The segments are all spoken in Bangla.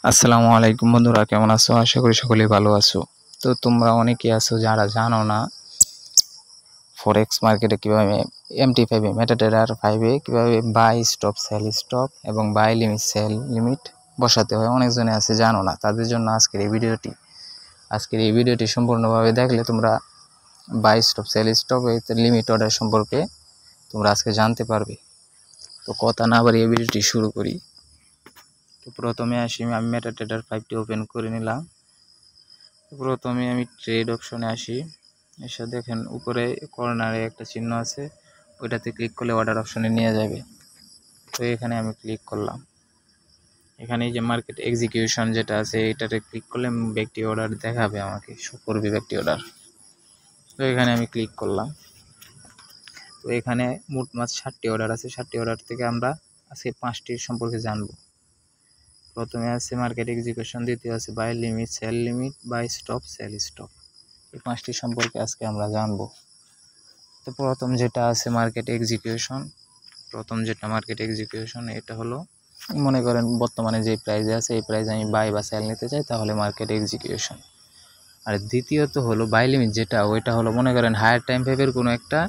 আসসালামু আলাইকুম বন্ধুরা, কেমন আছো? আশা করি সকলেই ভালো আছো। তো তোমরা অনেকেই আছো যারা জানো না ফরেক্স মার্কেটে কীভাবে MT5 মেটাট্রেডার 5 কীভাবে বাই স্টপ সেল স্টপ এবং বাই লিমিট সেল লিমিট বসাতে হয়। অনেকজনে আছে জানো না, তাদের জন্য আজকের এই ভিডিওটি সম্পূর্ণভাবে দেখলে তোমরা buy stop sell stop limit order সম্পর্কে তোমরা আজকে জানতে পারবে। তো কথা না বাড়িয়ে ভিডিওটি শুরু করি। তো প্রথমে আমি মেটাট্রেডার 5টি ওপেন করে নিলাম। প্রথমে আমি ট্রেড অপশনে আসি। এসে দেখেন উপরে কর্নারে একটা চিহ্ন আছে, ওইটাতে ক্লিক করলে অর্ডার অপশনে নিয়ে যাবে। তো এখানে আমি ক্লিক করলাম। এখানে যে মার্কেট এক্সিকিউশন যেটা আছে এটাতে ক্লিক করলে ব্যক্তি অর্ডার দেখাবে, আমাকে শো করবে ব্যক্তি অর্ডার। তো এখানে আমি ক্লিক করলাম। তো এখানে মোট 60টি অর্ডার আছে। 60টি অর্ডার থেকে আমরা আজকে 5টির সম্পর্কে জানবো। প্রথমে আছে মার্কেট এক্সিকিউশন, দ্বিতীয় আছে buy limit sell limit, buy stop sell stop. এই 5টি সম্পর্কে আজকে আমরা জানবো। তো প্রথম যেটা আছে মার্কেট এক্সিকিউশন, এটা হলো মনে করেন বর্তমানে যে প্রাইসে আছে এই প্রাইসে আমি বাই বা সেল নিতে চাই, তাহলে মার্কেট এক্সিকিউশন। আর দ্বিতীয়ত হলো বাই লিমিট, ওইটা হলো মনে করেন হায়ার টাইম ফ্রেমের কোনো একটা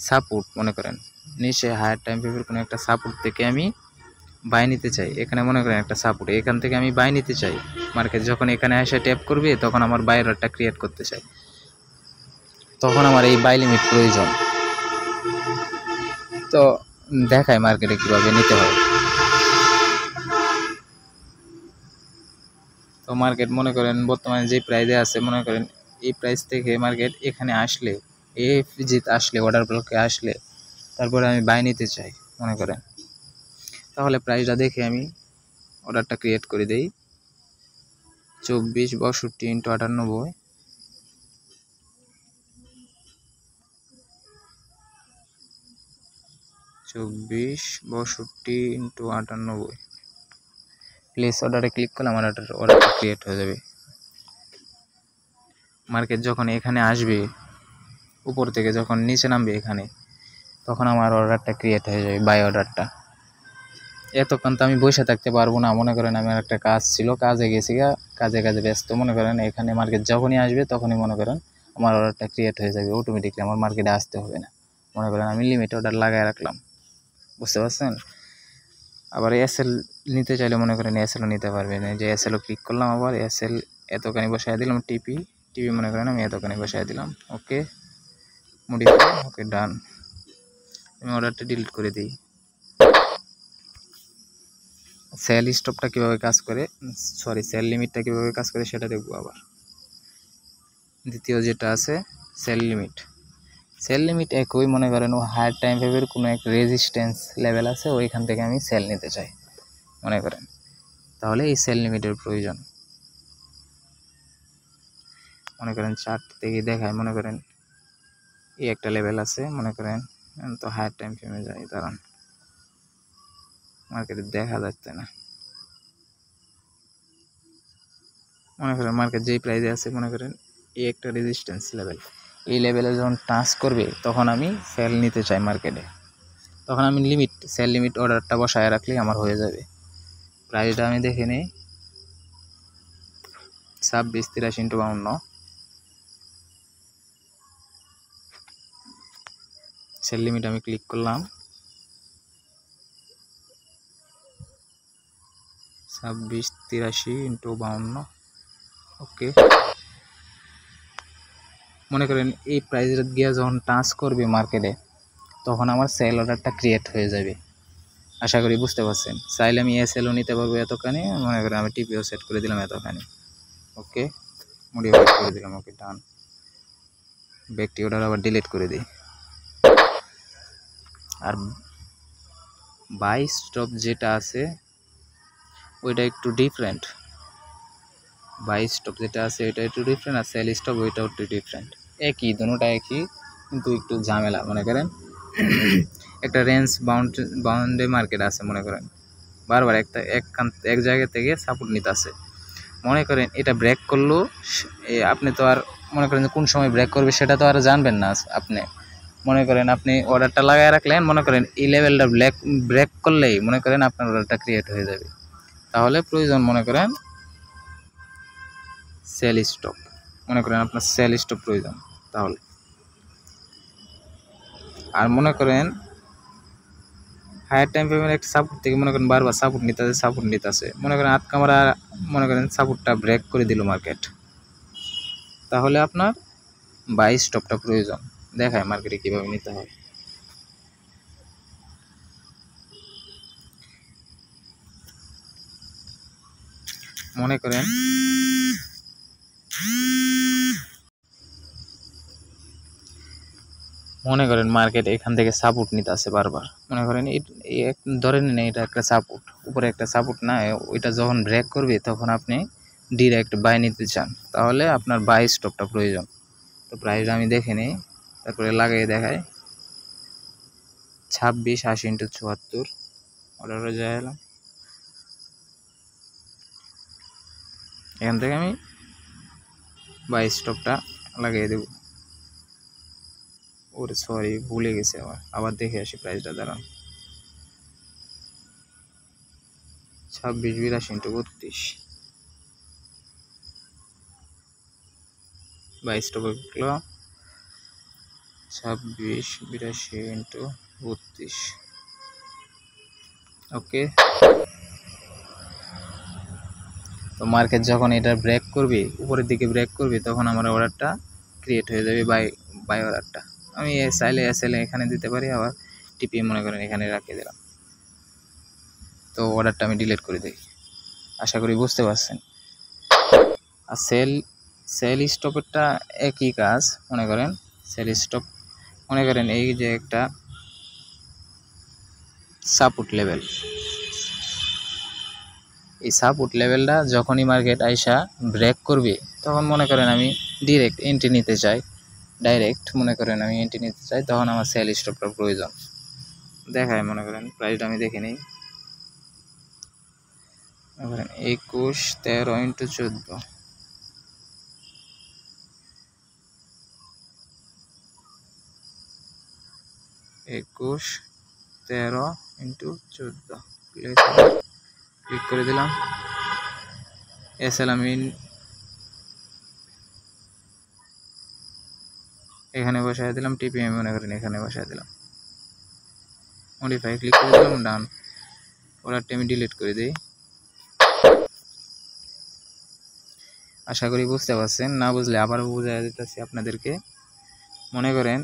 সাপোর্ট, মনে করেন নিচে হায়ার টাইম ফ্রেমের কোনো একটা সাপোর্ট থেকে আমি বাই নিতে চাই। এখানে মনে করেন একটা সাপোর্ট, এখান থেকে আমি বাই নিতে চাই। মার্কেট যখন এখানে এসে ট্যাপ করবে তখন আমার বাই অর্ডারটা ক্রিয়েট করতে চাই, তখন আমার এই বাই লিমিট প্রয়োজন। তো দেখায় মার্কেটে কিভাবে নিতে হয়। তো মার্কেট মনে করেন বর্তমানে যে প্রাইসে আছে, মনে করেন এই প্রাইস থেকে মার্কেট এখানে আসলে অর্ডার ব্লকে আসলে তারপরে আমি বাই নিতে চাই মনে করেন, তাহলে প্রাইসটা দেখে আমি অর্ডারটা ক্রিয়েট করে দেই। 24 62 × 98, 24 62 × 98। প্লেস অর্ডারে ক্লিক করলে আমার অর্ডারটা ক্রিয়েট হয়ে যাবে। মার্কেট যখন এখানে আসবে, উপর থেকে যখন নিচে নামবে এখানে, তখন আমার অর্ডারটা ক্রিয়েট হয়ে যাবে, বাই অর্ডারটা। এতক্ষণ তো আমি বসে থাকতে পারবো না, মনে করেন আমার একটা কাজ ছিল, কাজে গেছি, কাজে ব্যস্ত। মনে করেন এখানে মার্কেট যখনই আসবে তখনই মনে করেন আমার অর্ডারটা ক্রিয়েট হয়ে যাবে অটোমেটিকলি, আমার মার্কেটে আসতে হবে না। মনে করেন আমি লিমিট অর্ডার লাগায় রাখলাম, বুঝতে পারছেন? আবার এসএল নিতে চাইলে মনে করেন এসএলও নিতে পারবেন। এই যে এসএলও ক্লিক করলাম, আবার এসএল এতখানি বসায় দিলাম, টিপি মনে করেন আমি এতখানি বসায় দিলাম। ওকে, মডিফাই, ওকে, ডান। আমি অর্ডারটা ডিলিট করে দিই। সেল স্টপটা কীভাবে কাজ করে, সেল লিমিটটা কীভাবে কাজ করে সেটা দেখবো। আবার দ্বিতীয় যেটা আছে সেল লিমিট একই, মনে করেন ও হায়ার টাইম ফ্রেমের কোনো এক রেজিস্ট্যান্স লেভেল আছে, ওইখান থেকে আমি সেল নিতে চাই মনে করেন, তাহলে এই সেল লিমিটের প্রয়োজন। মনে করেন চার্ট থেকে দেখায়, মনে করেন এই একটা লেভেল আছে, মনে করেন তো হায়ার টাইম ফ্রেমে যাই, দাঁড়ান, মার্কেটে দেখা যাচ্ছে না। মনে করেন মার্কেট যেই প্রাইসে আছে, মনে করেন এই একটা রেজিস্ট্যান্স লেভেল, এই লেভেলে যখন টাচ করবে তখন আমি সেল নিতে চাই মার্কেটে, তখন আমি সেল লিমিট অর্ডারটা বসায় রাখলেই আমার হয়ে যাবে। প্রাইসটা আমি দেখে নিই, 26 83 × 52। সেল লিমিট আমি ক্লিক করলাম, 26 83 × 52। ওকে, মনে করেন এই প্রাইসটা গিয়ে যখন টাচ করবে মার্কেটে তখন আমার সেল অর্ডারটা ক্রিয়েট হয়ে যাবে। আশা করি বুঝতে পারছেন। চাইলে আমি এসএলও নিতে পারবো এতখানি, মনে করেন আমি টিপিও সেট করে দিলাম এতখানি। ওকে, মডিফাই করে দিলাম, ওকে, ডান। ব্যক্তি অর্ডার আবার ডিলিট করে দিই। আর বাই স্টপ যেটা আছে ওইটা একটু ডিফারেন্ট, আর সেল স্টপ ওইটাও একটু ডিফারেন্ট। একই, দুটোটা একই, কিন্তু একটু ঝামেলা। মনে করেন একটা রেঞ্জ বাউন্ডে মার্কেট আছে, মনে করেন বারবার এক জায়গা থেকে সাপোর্ট নিতে আছে। মনে করেন এটা ব্রেক করলেও আপনি তো আর মনে করেন কোন সময় ব্রেক করবে সেটা তো আর জানবেন না আপনি। মনে করেন আপনি অর্ডারটা লাগায় রাখলেন, মনে করেন এই লেভেলটা ব্রেক করলেই মনে করেন আপনার অর্ডারটা ক্রিয়েট হয়ে যাবে। তাহলে প্রয়োজন মনে করেন সেল স্টপ, মনে করেন আপনার সেল স্টপ প্রয়োজন। তাহলে আর মনে করেন হায়ার টাইম ফ্রেমের একটা সাপোর্ট থেকে মনে করেন বারবার সাপোর্ট নিতেছে, মনে করেন আট কামরা মনে করেন সাপোর্টটা ব্রেক করে দিল মার্কেট, তাহলে আপনার বাই স্টপটা প্রয়োজন। দেখায় মার্কেটে কিভাবে নিতে হয়। মনে করেন মার্কেট এখান থেকে সাপোর্ট নিতে আসে বারবার, মনে করেন ধরে নিন এটা একটা সাপোর্ট, উপরে একটা সাপোর্ট না, ওইটা যখন ব্রেক করবে তখন আপনি ডিরেক্ট বাই নিতে চান, তাহলে আপনার বাই স্টপটা প্রয়োজন। তো প্রাইস আমি দেখে নিই, তারপরে লাগিয়ে দেখায় 2680 × 74 অর্ডারে যাই এলাম, এখান থেকে আমি বাই স্টপটা লাগিয়ে দেব। ওরে সরি ভুলে গেছে, আবার দেখে আসি প্রাইসটা, দাঁড়ান। 2682 × 32 বাই স্টপ গেল 2682 × 32। ওকে, তো মার্কেট যখন এটা ব্রেক করবে, উপরের দিকে ব্রেক করবে, তখন আমার অর্ডারটা ক্রিয়েট হয়ে যাবে বাই অর্ডারটা। আমি চাইলে এসএল এখানে দিতে পারি, আবার টিপি মনে করেন এখানে রাখিয়ে দিলাম, তো অর্ডারটা আমি ডিলিট করে দিই। আশা করি বুঝতে পারছেন। আর সেল স্টপেরটা একই কাজ, মনে করেন সেল স্টপ মনে করেন এই যে একটা সাপোর্ট লেভেল, এই সাপোর্ট লেভেলটা যখনই মার্কেট আইসা ব্রেক করবে, তখন মনে করেন আমি ডিরেক্ট এন্ট্রি নিতে চাই, তখন আমার সেল স্টপটা প্রয়োজন। দেখায় মনে করেন প্রাইসটা আমি দেখে নিই, মনে করেন 21 13 × 14, একুশ 13 × 14 ক্লিক করে দিলাম। এসএল আমি এখানে বসায় দিলাম, টিপি আমি মনে করেন এখানে বসায় দিলাম, মডিফাই ক্লিক করে দিলাম, ডান। অর্ডারটি আমি ডিলিট করে দিই। আশা করি বুঝতে পারছেন, না বুঝলে আবারও বুঝাই দিতেছি আপনাদেরকে। মনে করেন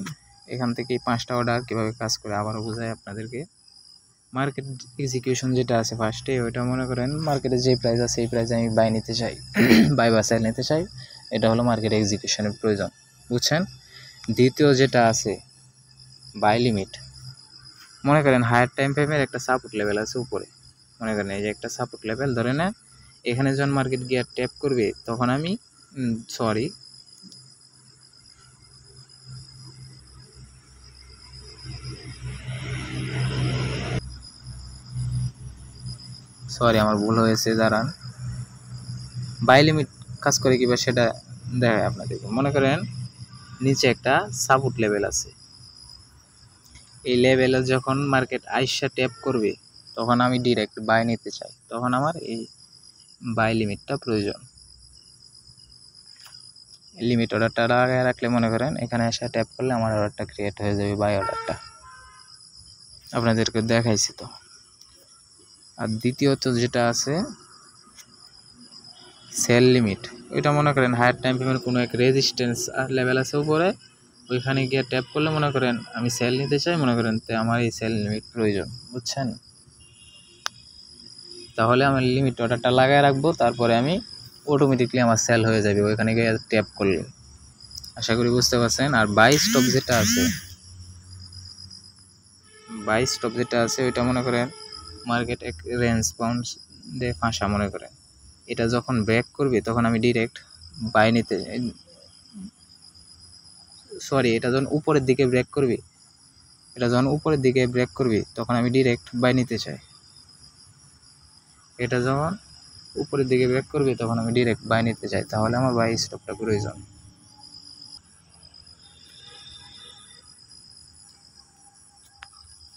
এখান থেকে 5টা অর্ডার কীভাবে কাজ করে আবারও বুঝাই আপনাদেরকে। মার্কেট এক্সিকিউশন যেটা আছে ফার্স্টে, ওইটা মনে করেন মার্কেটে যে প্রাইস আছে এই প্রাইসে আমি বাই নিতে চাই, বাই বা সেল নিতে চাই, এটা হলো মার্কেট এক্সিকিউশনের প্রয়োজন, বুঝছেন। দ্বিতীয় যেটা আছে বাই লিমিট, মনে করেন হায়ার টাইম ফ্রেমের একটা সাপোর্ট লেভেল আছে উপরে, মনে করেন এই যে একটা সাপোর্ট লেভেল ধরে না, এখানে যখন মার্কেট গিয়ার ট্যাপ করবে তখন আমি সরি আমার ভুল হয়েছে, দাঁড়ান। বাই লিমিট কাজ করে কিবা সেটা দেখায় আপনাদেরকে। মনে করেন নিচে একটা সাপোর্ট লেভেল আছে, এই লেভেলে যখন মার্কেট আইসা ট্যাপ করবে তখন আমি ডিরেক্ট বাই নিতে চাই, তখন আমার এই বাই লিমিটটা প্রয়োজন। লিমিট অর্ডারটা লাগায় রাখলে মনে করেন এখানে এসে ট্যাপ করলে আমার অর্ডারটা ক্রিয়েট হয়ে যাবে, বাই অর্ডারটা আপনাদেরকে দেখাইছি তো। আর দ্বিতীয়ত যেটা আছে সেল লিমিট, ওইটা মনে করেন হায়ার টাইম ফ্রেমের কোনো এক রেজিস্ট্যান্স লেভেল আছে উপরে, ওইখানে গিয়ে ট্যাপ করলে মনে করেন আমি সেল নিতে চাই, মনে করেন তো আমার এই সেল লিমিট প্রয়োজন, বুঝছেন। তাহলে আমার লিমিট অর্ডারটা লাগায় রাখবো, তারপরে আমি অটোমেটিকলি আমার সেল হয়ে যাবে ওইখানে গিয়ে ট্যাপ করলে। আশা করি বুঝতে পারছেন। আর বাই স্টপ যেটা আছে ওইটা মনে করেন মার্কেট এক রেঞ্জ বাউন্ড দিয়ে ফাঁসা, মনে করেন এটা যখন ব্রেক করবে তখন আমি ডিরেক্ট বাই নিতে এটা যখন উপরের দিকে ব্রেক করবে তখন আমি ডিরেক্ট বাই নিতে চাই, এটা যখন উপরের দিকে ব্রেক করবে তখন আমি ডিরেক্ট বাই নিতে চাই, তাহলে আমার বাই স্টপটা প্রয়োজন।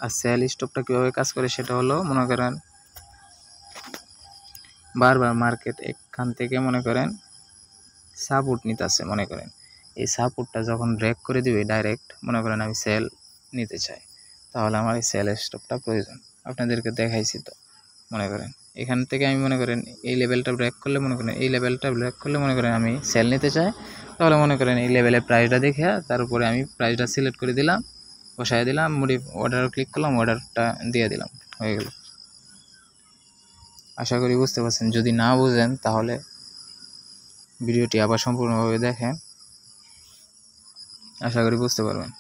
আর সেল স্টপটা কীভাবে কাজ করে সেটা হলো, মনে করেন বারবার মার্কেট এখান থেকে মনে করেন সাপোর্ট নিতেছে, মনে করেন এই সাপোর্টটা যখন ব্রেক করে দিবে ডাইরেক্ট, মনে করেন আমি সেল নিতে চাই, তাহলে আমার এই সেল স্টপটা প্রয়োজন। আপনাদেরকে দেখাইছি তো, মনে করেন এখান থেকে আমি মনে করেন এই লেভেলটা ব্রেক করলে, মনে করেন এই লেভেলটা ব্রেক করলে মনে করেন আমি সেল নিতে চাই, তাহলে মনে করেন এই লেভেলের প্রাইসটা দেখে তার উপরে আমি প্রাইসটা সিলেক্ট করে দিলাম, বসাই দিলাম, অর্ডার ক্লিক করলাম, অর্ডারটা দিয়ে দিলাম, হয়ে গেল। আশা করি বুঝতে পারছেন। যদি না বুঝেন তাহলে ভিডিওটি আবার সম্পূর্ণভাবে দেখেন, আশা করি বুঝতে পারবেন।